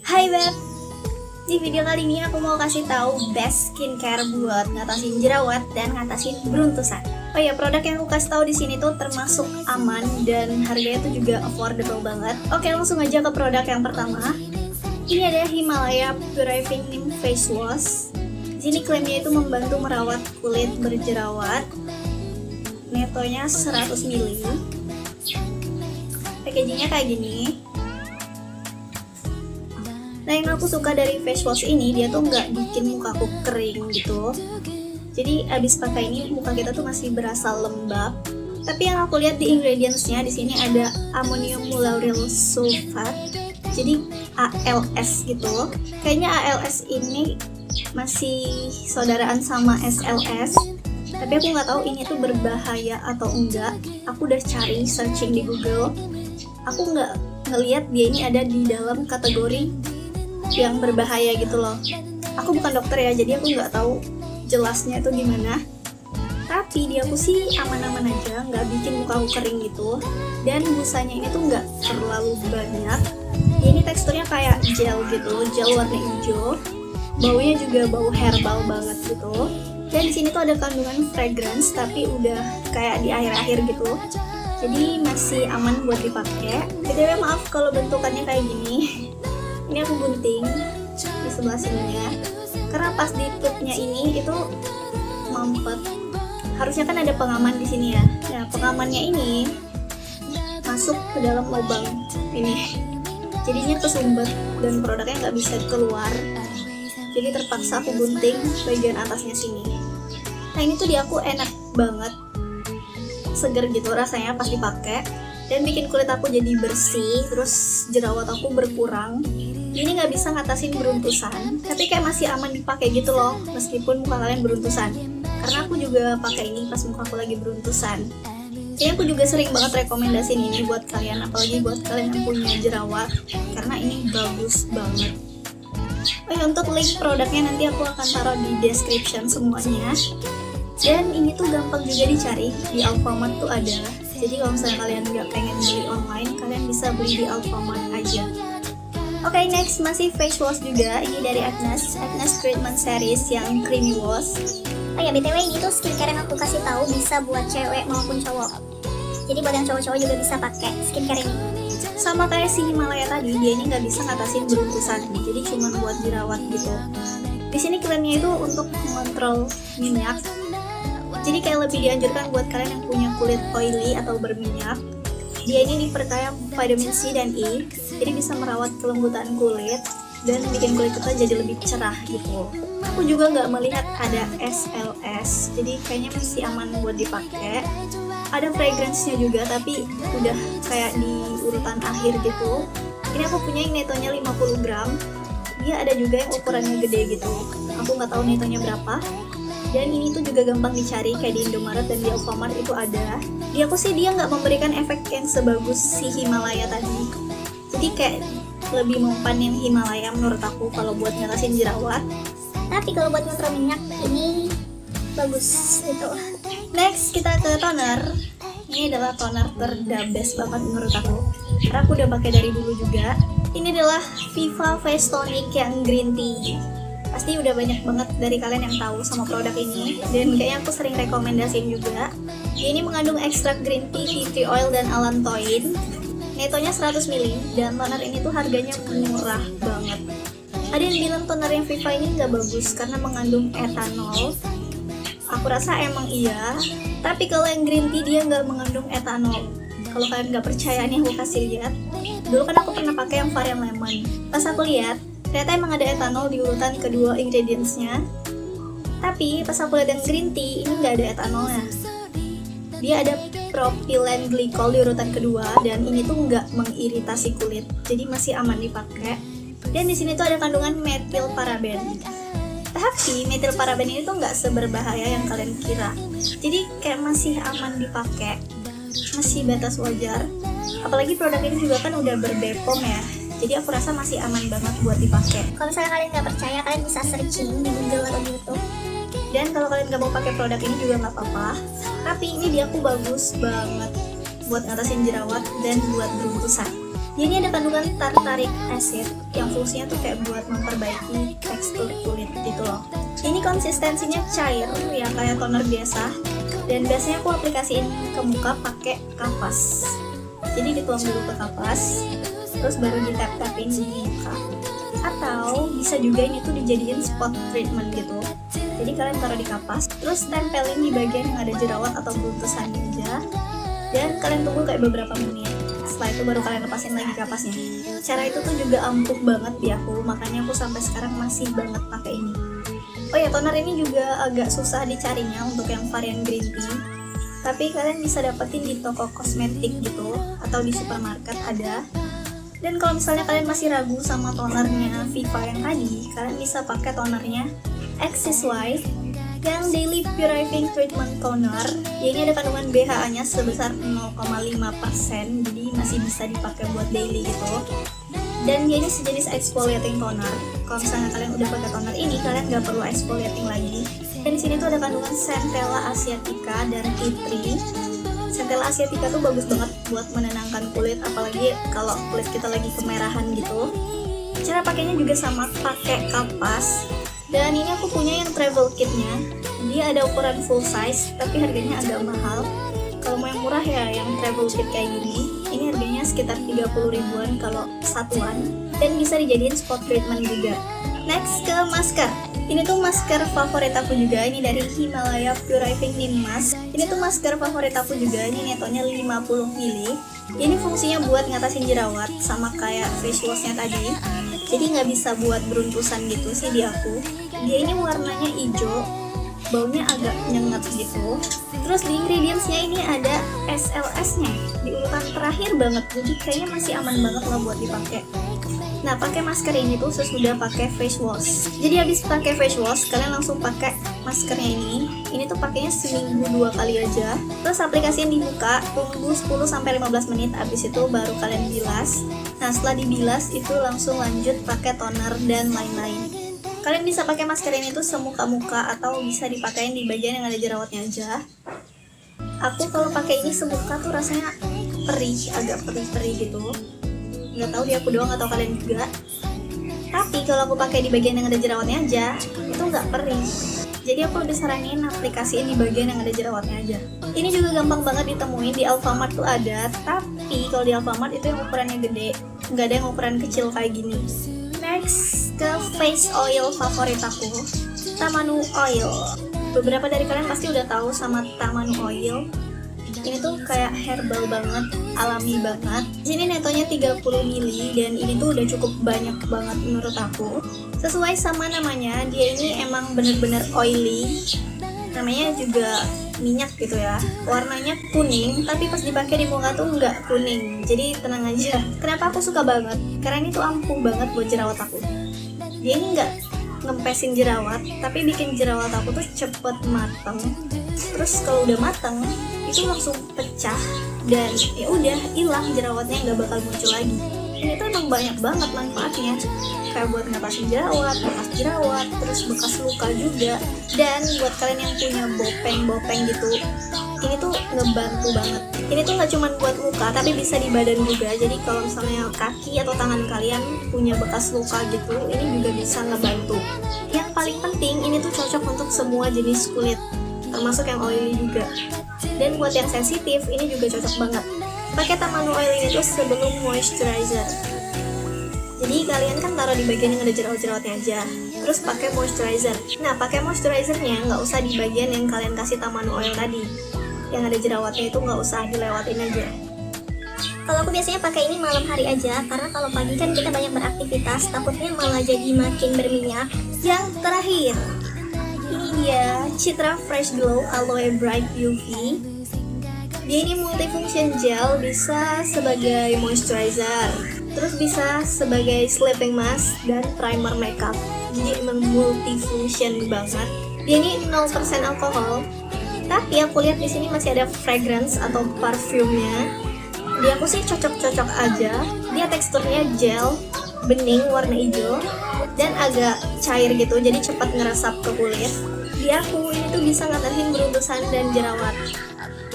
Hai Beb, di video kali ini aku mau kasih tahu best skincare buat ngatasin jerawat dan ngatasin beruntusan. Oh ya, produk yang aku kasih tahu di sini tuh termasuk aman dan harganya tuh juga affordable banget. Oke, langsung aja ke produk yang pertama. Ini ada Himalaya Purifying Neem Face Wash. Di sini klaimnya itu membantu merawat kulit berjerawat. Netonya 100 ml. Packagingnya kayak gini. Nah, yang aku suka dari face wash ini, dia tuh nggak bikin mukaku kering gitu. Jadi abis pakai ini muka kita tuh masih berasa lembab. Tapi yang aku lihat di ingredientsnya di sini ada ammonium lauryl sulfate, jadi ALS gitu. Kayaknya ALS ini masih saudaraan sama SLS. Tapi aku nggak tahu ini tuh berbahaya atau enggak. Aku udah cari searching di Google. Aku nggak ngelihat dia ini ada di dalam kategori yang berbahaya gitu loh. Aku bukan dokter ya, jadi aku nggak tahu jelasnya itu gimana. Tapi di aku sih aman-aman aja, nggak bikin muka aku kering gitu. Dan busanya ini tuh nggak terlalu banyak. Ini teksturnya kayak gel gitu, gel warna hijau. Baunya juga bau herbal banget gitu. Dan di sini tuh ada kandungan fragrance, tapi udah kayak di akhir-akhir gitu. Jadi masih aman buat dipakai. BTW maaf kalau bentukannya kayak gini. Ini aku gunting di sebelah sininya. Karena pas di tutupnya ini itu mampet. Harusnya kan ada pengaman di sini ya. Nah, pengamannya ini masuk ke dalam lubang ini. Jadinya kesumbat dan produknya nggak bisa keluar. Jadi terpaksa aku gunting bagian atasnya sini. Nah, ini tuh di aku enak banget. Seger gitu rasanya pas dipakai dan bikin kulit aku jadi bersih, terus jerawat aku berkurang. Ini nggak bisa ngatasin beruntusan, tapi kayak masih aman dipakai gitu loh, meskipun muka kalian beruntusan. Karena aku juga pakai ini pas muka aku lagi beruntusan. Jadi aku juga sering banget rekomendasiin ini buat kalian, apalagi buat kalian yang punya jerawat, karena ini bagus banget. Oh ya, untuk link produknya nanti aku akan taruh di description semuanya. Dan ini tuh gampang juga dicari, di Alfamart tuh ada. Jadi kalau misalnya kalian nggak pengen beli online, kalian bisa beli di Alfamart aja. Oke, next masih face wash juga. Ini dari Agnes Treatment Series yang creamy wash. Oh ya, BTW ini tuh skincare yang aku kasih tahu bisa buat cewek maupun cowok. Jadi buat yang cowok-cowok juga bisa pakai skincare ini. Sama kayak si Himalaya tadi, dia ini nggak bisa ngatasin beruntusan, jadi cuma buat jerawat gitu. Di sini klaimnya itu untuk mengontrol minyak. Jadi kayak lebih dianjurkan buat kalian yang punya kulit oily atau berminyak. Dia ini diperkaya vitamin C dan E, jadi bisa merawat kelembutan kulit dan bikin kulit kita jadi lebih cerah gitu. Aku juga nggak melihat ada SLS, jadi kayaknya masih aman buat dipakai. Ada fragrance-nya juga, tapi udah kayak di urutan akhir gitu. Ini aku punya yang netonya 50 gram. Dia ada juga yang ukurannya gede gitu. Aku nggak tahu netonya berapa. Dan ini tuh juga gampang dicari, kayak di Indomaret dan di Alfamart itu ada. Di aku sih dia nggak memberikan efek yang sebagus si Himalaya tadi. Jadi kayak lebih mempan yang Himalaya menurut aku kalau buat ngatasin jerawat. Tapi kalau buat ngontrol minyak ini bagus gitu. Next kita ke toner. Ini adalah toner the best banget menurut aku. Karena aku udah pakai dari dulu juga. Ini adalah Viva Face Tonic yang green tea. Pasti udah banyak banget dari kalian yang tahu sama produk ini, dan kayaknya aku sering rekomendasiin juga. Ini mengandung ekstrak green tea, tea tree oil, dan allantoin. Netonya 100 ml, dan toner ini tuh harganya murah banget. Ada yang bilang toner yang Viva ini nggak bagus karena mengandung etanol. Aku rasa emang iya, tapi kalau yang green tea dia nggak mengandung etanol. Kalau kalian nggak percaya nih, aku kasih lihat. Dulu kan aku pernah pakai yang varian lemon. Pas aku lihat, ternyata emang ada etanol di urutan kedua ingredientsnya. Tapi pas aku lihat yang green tea, ini nggak ada etanolnya. Dia ada propylene glycol di urutan kedua, dan ini tuh nggak mengiritasi kulit, jadi masih aman dipakai. Dan di sini tuh ada kandungan metil paraben. Tapi metil paraben ini tuh nggak seberbahaya yang kalian kira. Jadi kayak masih aman dipakai, masih batas wajar. Apalagi produk ini juga kan udah ber-BPOM ya. Jadi aku rasa masih aman banget buat dipakai. Kalau misalnya kalian nggak percaya, kalian bisa searching di Google atau di YouTube. Dan kalau kalian nggak mau pakai produk ini juga nggak apa-apa. Tapi ini dia aku bagus banget buat ngatasin jerawat dan buat beruntusan. Dia ini ada kandungan tartaric acid yang fungsinya tuh kayak buat memperbaiki tekstur kulit gitu loh. Ini konsistensinya cair ya kayak toner biasa. Dan biasanya aku aplikasiin ke muka pakai kapas. Jadi dituang dulu ke kapas, terus baru ditap-tapin di muka. Atau bisa juga ini tuh dijadiin spot treatment gitu. Jadi kalian taruh di kapas, terus tempelin di bagian yang ada jerawat atau beruntusan aja. Dan kalian tunggu kayak beberapa menit. Setelah itu baru kalian lepasin lagi kapasnya. Cara itu tuh juga ampuh banget di aku, makanya aku sampai sekarang masih banget pakai ini. Oh ya, toner ini juga agak susah dicarinya untuk yang varian green tea. Tapi kalian bisa dapetin di toko kosmetik gitu, atau di supermarket ada. Dan kalau misalnya kalian masih ragu sama tonernya Viva yang tadi, kalian bisa pakai tonernya Axis White yang Daily Purifying Treatment Toner. Ya, ini ada kandungan BHA-nya sebesar 0,5%, jadi masih bisa dipakai buat daily gitu. Dan dia ini sejenis exfoliating toner. Kalau misalnya kalian udah pakai toner ini, kalian nggak perlu exfoliating lagi. Dan di sini tuh ada kandungan Centella asiatica dan tea tree. Centella asiatica tuh bagus banget buat menenangkan kulit, apalagi kalau kulit kita lagi kemerahan gitu. Cara pakainya juga sama, pakai kapas. Dan ini aku punya yang travel kitnya. Dia ada ukuran full size, tapi harganya agak mahal. Kalau mau yang murah ya yang travel kit kayak gini. Ini harganya sekitar 30 ribuan kalau satuan. Dan bisa dijadiin spot treatment juga. Next ke masker. Ini tuh masker favorit aku juga. Ini dari Himalaya Purifying Neem Mask. Ini tuh masker favorit aku juga. Ini netonya 50 ml. Ini fungsinya buat ngatasin jerawat, sama kayak face washnya tadi. Jadi nggak bisa buat beruntusan gitu sih di aku. Dia ini warnanya hijau, baunya agak nyengat gitu. Terus di ingredientsnya ini ada SLS-nya di urutan terakhir banget, jadi kayaknya masih aman banget lah buat dipakai. Nah, pakai masker ini tuh sesudah pakai face wash. Jadi habis pakai face wash, kalian langsung pakai maskernya ini. Ini tuh pakainya seminggu 2 kali aja. Terus aplikasiin di muka, tunggu 10-15 menit. Habis itu baru kalian bilas. Nah, setelah dibilas itu langsung lanjut pakai toner dan lain-lain. Kalian bisa pakai masker ini tuh semuka-muka atau bisa dipakein di bagian yang ada jerawatnya aja. Aku kalau pakai ini semuka tuh rasanya perih, agak perih-perih gitu. Nggak tahu di aku doang atau kalian juga. Tapi kalau aku pakai di bagian yang ada jerawatnya aja, itu nggak perih. Jadi aku lebih saranin aplikasiin di bagian yang ada jerawatnya aja. Ini juga gampang banget ditemuin, di Alfamart tuh ada. Tapi kalau di Alfamart itu yang ukurannya gede, nggak ada yang ukuran kecil kayak gini. Next ke face oil favorit aku, Tamanu Oil. Beberapa dari kalian pasti udah tahu sama Tamanu Oil. Ini tuh kayak herbal banget, alami banget. Sini netonya 30 ml dan ini tuh udah cukup banyak banget menurut aku. Sesuai sama namanya, dia ini emang bener-bener oily. Namanya juga minyak gitu ya. Warnanya kuning, tapi pas dipakai di muka tuh nggak kuning. Jadi tenang aja. Kenapa aku suka banget? Karena ini tuh ampuh banget buat jerawat aku. Dia ini nggak ngempesin jerawat, tapi bikin jerawat aku tuh cepet mateng. Terus kalau udah mateng, itu langsung pecah dan ya udah hilang jerawatnya, nggak bakal muncul lagi. Ini tuh emang banyak banget manfaatnya, kayak buat ngatasin jerawat, bekas jerawat, terus bekas luka juga. Dan buat kalian yang punya bopeng-bopeng gitu, ini tuh ngebantu banget. Ini tuh nggak cuma buat muka, tapi bisa di badan juga. Jadi kalau misalnya kaki atau tangan kalian punya bekas luka gitu, ini juga bisa ngebantu. Yang paling penting, ini tuh cocok untuk semua jenis kulit, termasuk yang oily juga. Dan buat yang sensitif, ini juga cocok banget. Pakai Tamanu Oil ini tuh sebelum moisturizer. Jadi kalian kan taruh di bagian yang ada jerawat-jerawatnya aja, terus pakai moisturizer. Nah, pakai moisturizernya nggak usah di bagian yang kalian kasih Tamanu Oil tadi. Yang ada jerawatnya itu nggak usah dilewatin aja. Kalau aku biasanya pakai ini malam hari aja, karena kalau pagi kan kita banyak beraktivitas, takutnya malah jadi makin berminyak. Yang terakhir, ini dia Citra Fresh Glow Aloe Bright UV. Dia ini multifunction gel, bisa sebagai moisturizer, terus bisa sebagai sleeping mask dan primer makeup. Jadi emang multifunction banget. Dia ini 0% alkohol, tapi aku lihat di sini masih ada fragrance atau parfumnya. Di aku sih cocok-cocok aja. Dia teksturnya gel, bening, warna hijau, dan agak cair gitu, jadi cepat ngeresap ke kulit. Di aku ini tuh bisa ngatasin beruntusan dan jerawat.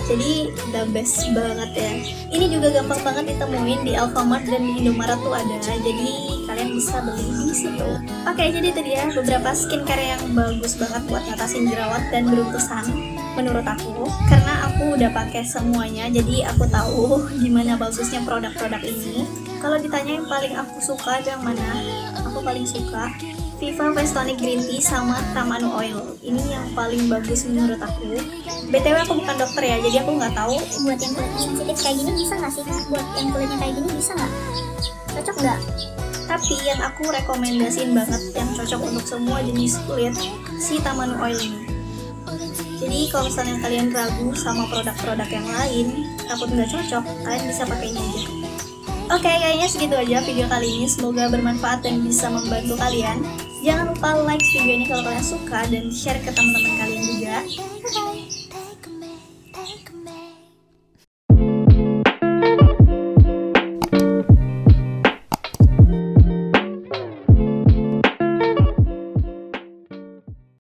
Jadi the best banget ya. Ini juga gampang banget ditemuin di Alfamart dan di Indomaret tuh ada. Jadi kalian bisa beli di situ. Oke, jadi itu dia beberapa skincare yang bagus banget buat ngatasin jerawat dan beruntusan menurut aku. Karena aku udah pakai semuanya, jadi aku tahu gimana bagusnya produk-produk ini. Kalau ditanya yang paling aku suka itu yang mana? Aku paling suka Viva Face Tonic Green Tea sama Tamanu Oil. Ini yang paling bagus menurut aku. BTW aku bukan dokter ya, jadi aku nggak tahu. Buat yang kulitnya sensitif kayak gini bisa nggak sih? Buat yang kulitnya kayak gini bisa nggak? Cocok nggak? Tapi yang aku rekomendasiin banget, yang cocok untuk semua jenis kulit, si Tamanu Oil ini. Jadi kalau misalnya kalian ragu sama produk-produk yang lain, takut nggak cocok, kalian bisa pakai ini aja. Oke, kayaknya segitu aja video kali ini. Semoga bermanfaat dan bisa membantu kalian. Jangan lupa like video ini kalau kalian suka dan share ke teman-teman kalian juga.